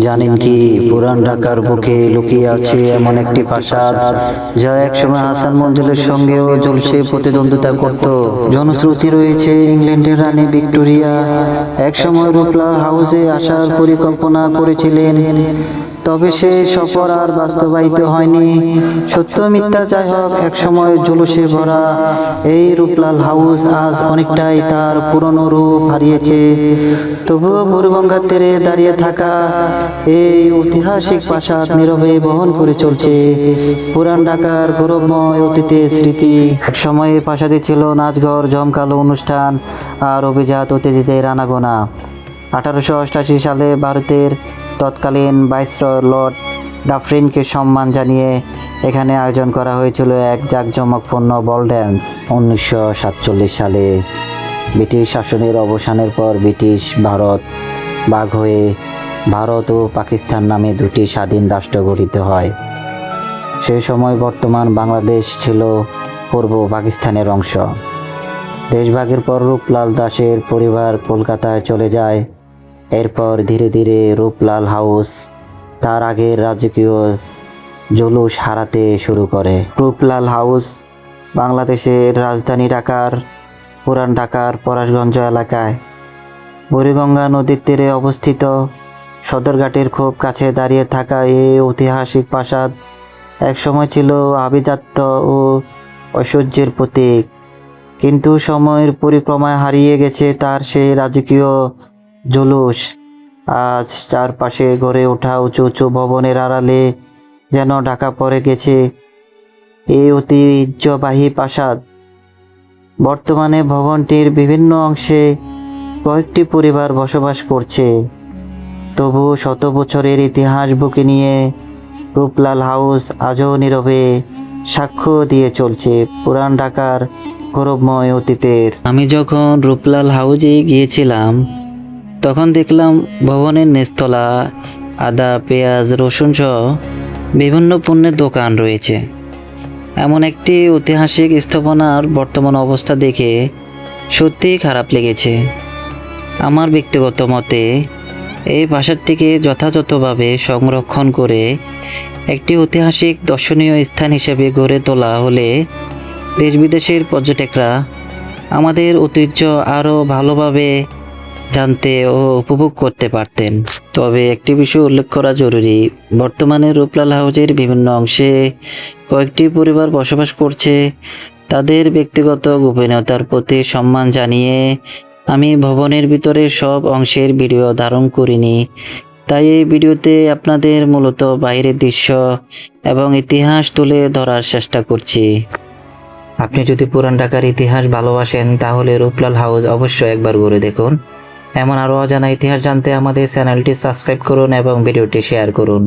জানেন কি, পুরান ঢাকার বুকে লুকিয়ে আছে এমন একটি প্রাসাদ যা একসময় হাসান মঞ্জিলের সঙ্গেও জলসে প্রতিদ্বন্দ্বিতা করত। জনশ্রুতি রয়েছে ইংল্যান্ডের রানী ভিক্টোরিয়া একসময় রুপলাল হাউসে আসার পরিকল্পনা করেছিলেন, তবে সে সফর আর বাস্তবায়িত হয়নি। সত্য মিথ্যা যাই হোক, একসময় জুলুসে ভরা এই রূপলাল হাউস আজ অনেকটাই তার পুরনো রূপ হারিয়েছে। তবুও বুড়িগঙ্গার তীরে দাঁড়িয়ে থাকা এই ঐতিহাসিক প্রাসাদ নীরবে বহন করে চলছে পুরান ঢাকার গৌরবময় অতীতের স্মৃতি। একসময় এই প্রাসাদে ছিল নাচঘর, জমকালো অনুষ্ঠান আর অভিজাত অতিথিদের আনাগোনা। 1888 সালে ভারতের তৎকালীন ভাইসরয় লর্ড ডাফরিনকে সম্মান জানিয়ে এখানে আয়োজন করা হয়েছিল এক জাঁকজমকপূর্ণ বল ড্যান্স। 1947 সালে ব্রিটিশ শাসনের অবসানের পর ব্রিটিশ ভারত ভাগ হয়ে ভারত ও পাকিস্তান নামে দুটি স্বাধীন রাষ্ট্র গঠিত হয়। সেই সময় বর্তমান বাংলাদেশ ছিল পূর্ব পাকিস্তানের অংশ। দেশভাগের পর রূপলাল দাসের পরিবার কলকাতায় চলে যায়। এরপর ধীরে ধীরে রূপলাল হাউস তার আগের রাজকীয় জৌলুস হারাতে শুরু করে। রূপলাল হাউস বাংলাদেশের রাজধানী ঢাকার পুরান ঢাকার পলাশগঞ্জ এলাকায় বুড়িগঙ্গা নদীর তীরে অবস্থিত। সদরঘাটের খুব কাছে দাঁড়িয়ে থাকা এই ঐতিহাসিক প্রাসাদ একসময় ছিল আভিজাত্য ও ঐশ্বর্যের প্রতীক, কিন্তু সময়ের পরিক্রমায় হারিয়ে গেছে তার সেই রাজকীয় জুলুস। আজ চারপাশে গড়ে ওঠা উঁচু উঁচু ভবনের আড়ালে যেন ঢাকা পড়ে গেছে এই ঐতিহ্যবাহী প্রাসাদ। বর্তমানে ভবনটির বিভিন্ন অংশে কয়েকটি পরিবার বসবাস করছে, তবু শত বছরের ইতিহাস বুকে নিয়ে রূপলাল হাউস আজও নীরবে সাক্ষ্য দিয়ে চলছে পুরান ঢাকার গৌরবময় অতীতের। আমি যখন রূপলাল হাউসে গিয়েছিলাম তখন দেখলাম ভবনের নিচতলা আদা, পেঁয়াজ, রসুন সহ বিভিন্ন পণ্যের দোকান রয়েছে। এমন একটি ঐতিহাসিক স্থাপনার বর্তমান অবস্থা দেখে সত্যিই খারাপ লেগেছে। আমার ব্যক্তিগত মতে এই প্রাসাদটিকে যথাযথভাবে সংরক্ষণ করে একটি ঐতিহাসিক দর্শনীয় স্থান হিসেবে গড়ে তোলা হলে দেশ বিদেশের পর্যটকরা আমাদের ঐতিহ্য আরও ভালোভাবে জানতে ও উপভোগ করতে পারতেন। তবে একটি বিষয় উল্লেখ করা জরুরি, বর্তমানে রূপলাল হাউসের বিভিন্ন অংশে কয়েকটি পরিবার বসবাস করছে। তাদের ব্যক্তিগত গোপনীয়তার প্রতি সম্মান জানিয়ে আমি ভবনের ভিতরে সব অংশের ভিডিও ধারণ করিনি, তাই এই ভিডিওতে আপনাদের মূলত বাইরের দৃশ্য এবং ইতিহাস তুলে ধরার চেষ্টা করছি। আপনি যদি পুরান ঢাকার ইতিহাস ভালোবাসেন তাহলে রূপলাল হাউস অবশ্যই একবার ঘুরে দেখুন। এমন আরও অজানা ইতিহাস জানতে আমাদের চ্যানেলটি সাবস্ক্রাইব করুন এবং ভিডিওটি শেয়ার করুন।